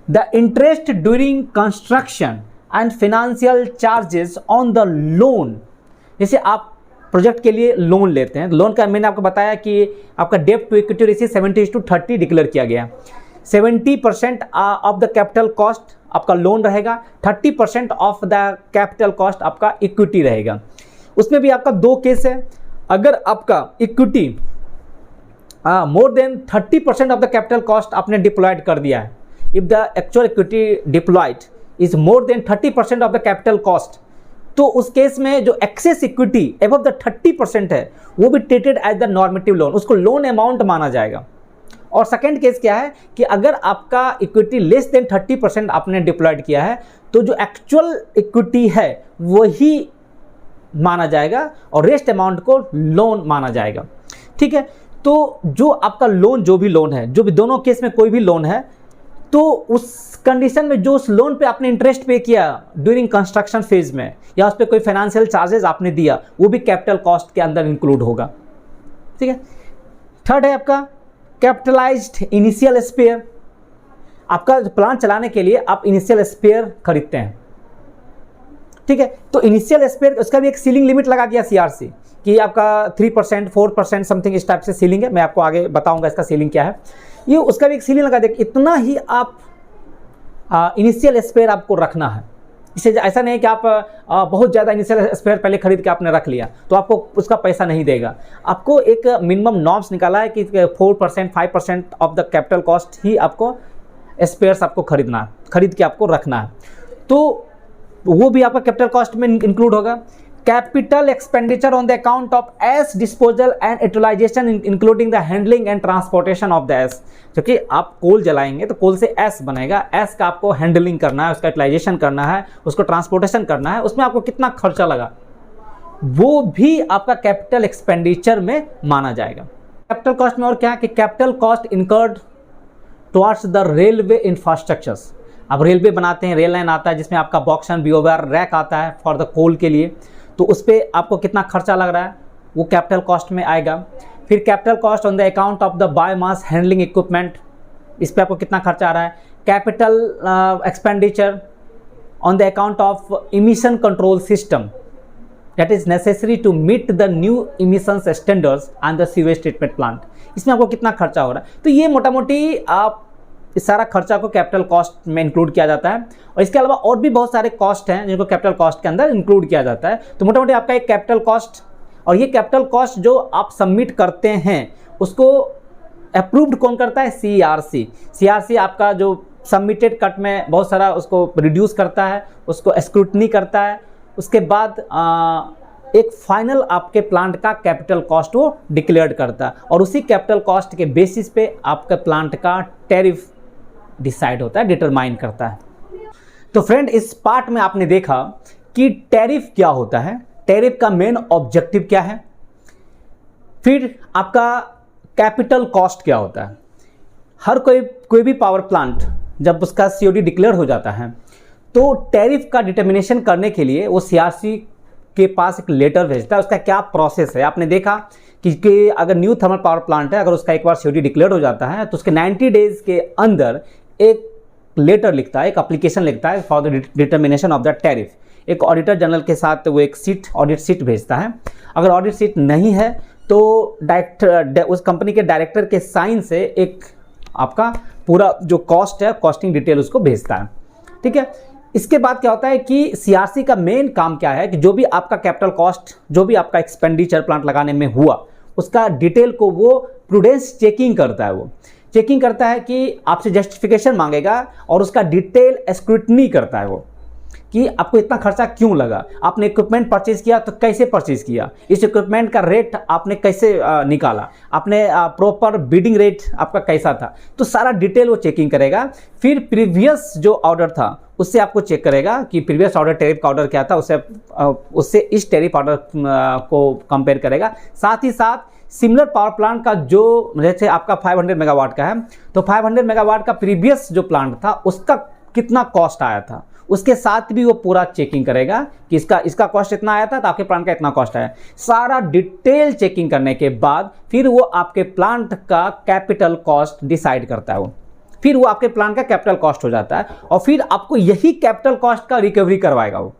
The interest during construction and financial charges on the loan, जैसे आप प्रोजेक्ट के लिए लोन लेते हैं, लोन का मैंने आपको बताया कि आपका डेब्ट टू इक्विटी रेशियो 70:30 डिक्लेयर किया गया। 70% ऑफ द कैपिटल कॉस्ट आपका लोन रहेगा, 30% ऑफ द कैपिटल कॉस्ट आपका इक्विटी रहेगा। उसमें भी आपका दो केस है। अगर आपका equity more than 30% of the capital cost आपने डिप्लॉयड कर दिया है, if the actual equity deployed is more than 30% of the capital cost, तो उस केस में जो एक्सेस इक्विटी अबव द 30% है वो भी treated as the normative loan, उसको लोन अमाउंट माना जाएगा और सेकेंड केस क्या है कि अगर आपका इक्विटी लेस देन 30% आपने डिप्लॉयड किया है तो जो एक्चुअल इक्विटी है वही माना जाएगा और रेस्ट अमाउंट को लोन माना जाएगा। ठीक है, तो जो आपका लोन, जो भी लोन है, जो भी दोनों केस में कोई भी लोन है, तो उस कंडीशन में जो उस लोन पे आपने इंटरेस्ट पे किया ड्यूरिंग कंस्ट्रक्शन फेज में या उस पर कोई फाइनेंशियल चार्जेस आपने दिया, वो भी कैपिटल कॉस्ट के अंदर इंक्लूड होगा। ठीक है, थर्ड है आपका कैपिटलाइज्ड इनिशियल स्पेयर। आपका प्लांट चलाने के लिए आप इनिशियल स्पेयर खरीदते हैं। ठीक है, तो इनिशियल स्पेयर उसका भी एक सीलिंग लिमिट लगा दिया सीआरसी कि आपका 3%, 4% समथिंग इस टाइप से सीलिंग है। मैं आपको आगे बताऊंगा इसका सीलिंग क्या है। ये उसका भी एक सीलिंग लगा दिया, इतना ही आप इनिशियल स्पेयर आपको रखना है। इसे ऐसा नहीं है कि आप बहुत ज़्यादा इनिशियल स्पेयर पहले खरीद के आपने रख लिया तो आपको उसका पैसा नहीं देगा। आपको एक मिनिमम नॉर्म्स निकाला है कि 4%, 5% ऑफ द कैपिटल कॉस्ट ही आपको स्पेयर्स आपको खरीद के आपको रखना है, तो वो भी आपका कैपिटल कॉस्ट में इंक्लूड होगा। Capital expenditure on the account of ash disposal and utilization including the handling and transportation of the ash, क्योंकि आप कोल जलाएंगे तो कोल से एस बनेगा, एस का आपको हैंडलिंग करना है, उसका यूटिलाइजेशन करना है, उसको ट्रांसपोर्टेशन करना है, उसमें आपको कितना खर्चा लगा वो भी आपका कैपिटल एक्सपेंडिचर में माना जाएगा। कैपिटल कॉस्ट में और क्या है कि capital cost incurred towards the railway infrastructures. आप रेलवे बनाते हैं, रेल लाइन आता है जिसमें आपका बॉक्सन बीओआर रैक आता है फॉर द कोल के लिए, तो उस पर आपको कितना खर्चा लग रहा है वो कैपिटल कॉस्ट में आएगा। फिर capital cost on the account of the biomass handling equipment, इस पर आपको कितना खर्चा आ रहा है। Capital expenditure on the account of emission control system that is necessary to meet the new emissions standards and the sewage treatment plant, इसमें आपको कितना खर्चा हो रहा है। तो ये मोटा मोटी आप इस सारा खर्चा को कैपिटल कॉस्ट में इंक्लूड किया जाता है। और इसके अलावा और भी बहुत सारे कॉस्ट हैं जिनको कैपिटल कॉस्ट के अंदर इंक्लूड किया जाता है। तो मोटा मोटी आपका एक कैपिटल कॉस्ट, और ये कैपिटल कॉस्ट जो आप सबमिट करते हैं उसको अप्रूव्ड कौन करता है? सीआरसी। सीआरसी आपका जो सबमिटेड कट में बहुत सारा उसको रिड्यूस करता है, उसको स्क्रूटनी करता है, उसके बाद एक फाइनल आपके प्लांट का कैपिटल कॉस्ट वो डिक्लेयर करता है, और उसी कैपिटल कॉस्ट के बेसिस पे आपका प्लांट का टैरिफ डिसाइड होता है, डिटरमाइन करता है। तो फ्रेंड, इस पार्ट में आपने देखा कि टैरिफ क्या होता है, टैरिफ का मेन ऑब्जेक्टिव क्या है, फिर आपका कैपिटल कॉस्ट क्या होता है। हर कोई भी पावर प्लांट जब उसका सीओडी डिक्लेयर हो जाता है तो टैरिफ का डिटर्मिनेशन करने के लिए वो सीआरसी के पास एक लेटर भेजता है। उसका क्या प्रोसेस है आपने देखा कि अगर न्यू थर्मल पावर प्लांट है, अगर उसका एक बार सीओडी डिक्लेयर हो जाता है तो उसके 90 डेज के अंदर एक लेटर लिखता है, एक एप्लीकेशन लिखता है for the determination of the tariff. एक ऑडिटर जनरल के साथ वो एक ऑडिट सीट भेजता है। अगर ऑडिट सीट नहीं है तो डायरेक्टर, उस कंपनी के डायरेक्टर के साइन से एक आपका पूरा जो कॉस्ट है, कॉस्टिंग डिटेल उसको भेजता है। ठीक है, इसके बाद क्या होता है कि सीआरसी का मेन काम क्या है कि जो भी आपका कैपिटल कॉस्ट, जो भी आपका एक्सपेंडिचर प्लांट लगाने में हुआ, उसका डिटेल को वो प्रूडेंस चेकिंग करता है। वो चेकिंग करता है कि आपसे जस्टिफिकेशन मांगेगा और उसका डिटेल स्क्रूटनी करता है वो कि आपको इतना खर्चा क्यों लगा, आपने इक्विपमेंट परचेज किया तो कैसे परचेज किया, इस इक्विपमेंट का रेट आपने कैसे निकाला, आपने प्रॉपर बिडिंग रेट आपका कैसा था, तो सारा डिटेल वो चेकिंग करेगा। फिर प्रीवियस जो ऑर्डर था उससे आपको चेक करेगा कि प्रीवियस ऑर्डर टैरिफ का ऑर्डर क्या था, उससे इस टैरिफ ऑर्डर को कंपेयर करेगा। साथ ही साथ सिमिलर पावर प्लांट का जो, जैसे आपका 500 मेगावाट का है तो 500 मेगावाट का प्रीवियस जो प्लांट था उसका कितना कॉस्ट आया था, उसके साथ भी वो पूरा चेकिंग करेगा कि इसका कॉस्ट इतना आया था तो आपके प्लांट का इतना कॉस्ट आया। सारा डिटेल चेकिंग करने के बाद फिर वो आपके प्लांट का कैपिटल कॉस्ट डिसाइड करता है। फिर वो आपके प्लांट का कैपिटल कॉस्ट हो जाता है और फिर आपको यही कैपिटल कॉस्ट का रिकवरी करवाएगा। वो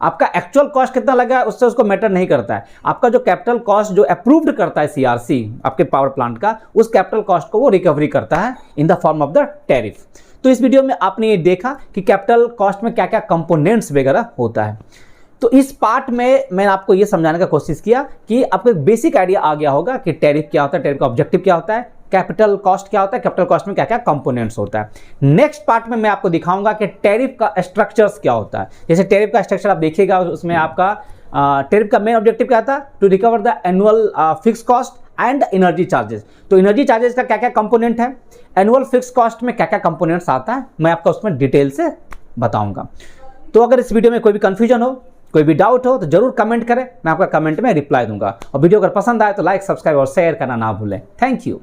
आपका एक्चुअल कॉस्ट कितना लगा है उससे उसको मैटर नहीं करता है। आपका जो कैपिटल कॉस्ट जो अप्रूव्ड करता है सीआरसी आपके पावर प्लांट का, उस कैपिटल कॉस्ट को वो रिकवरी करता है in the form of the tariff. तो इस वीडियो में आपने ये देखा कि कैपिटल कॉस्ट में क्या क्या कंपोनेंट्स वगैरह होता है। तो इस पार्ट में मैंने आपको ये समझाने का कोशिश किया कि आपको एक बेसिक आइडिया आ गया होगा कि टैरिफ क्या होता है, टैरिफ का ऑब्जेक्टिव क्या होता है, कैपिटल कॉस्ट क्या होता है, कैपिटल कॉस्ट में क्या क्या कंपोनेंट्स होता है। नेक्स्ट पार्ट में मैं आपको दिखाऊंगा कि टैरिफ का स्ट्रक्चर्स क्या होता है। जैसे टैरिफ का स्ट्रक्चर आप देखिएगा, उसमें आपका टैरिफ का मेन ऑब्जेक्टिव क्या था, to recover the annual fix cost and energy charges. तो एनर्जी चार्जेस का क्या क्या कंपोनेंट है, एनुअल फिक्स कॉस्ट में क्या क्या कंपोनेंट्स आता है, मैं आपको उसमें डिटेल से बताऊंगा। तो अगर इस वीडियो में कोई भी कंफ्यूजन हो, कोई भी डाउट हो तो जरूर कमेंट करें, मैं आपका कमेंट में रिप्लाई दूंगा। और वीडियो अगर पसंद आए तो लाइक, सब्सक्राइब और शेयर करना ना भूलें। Thank you.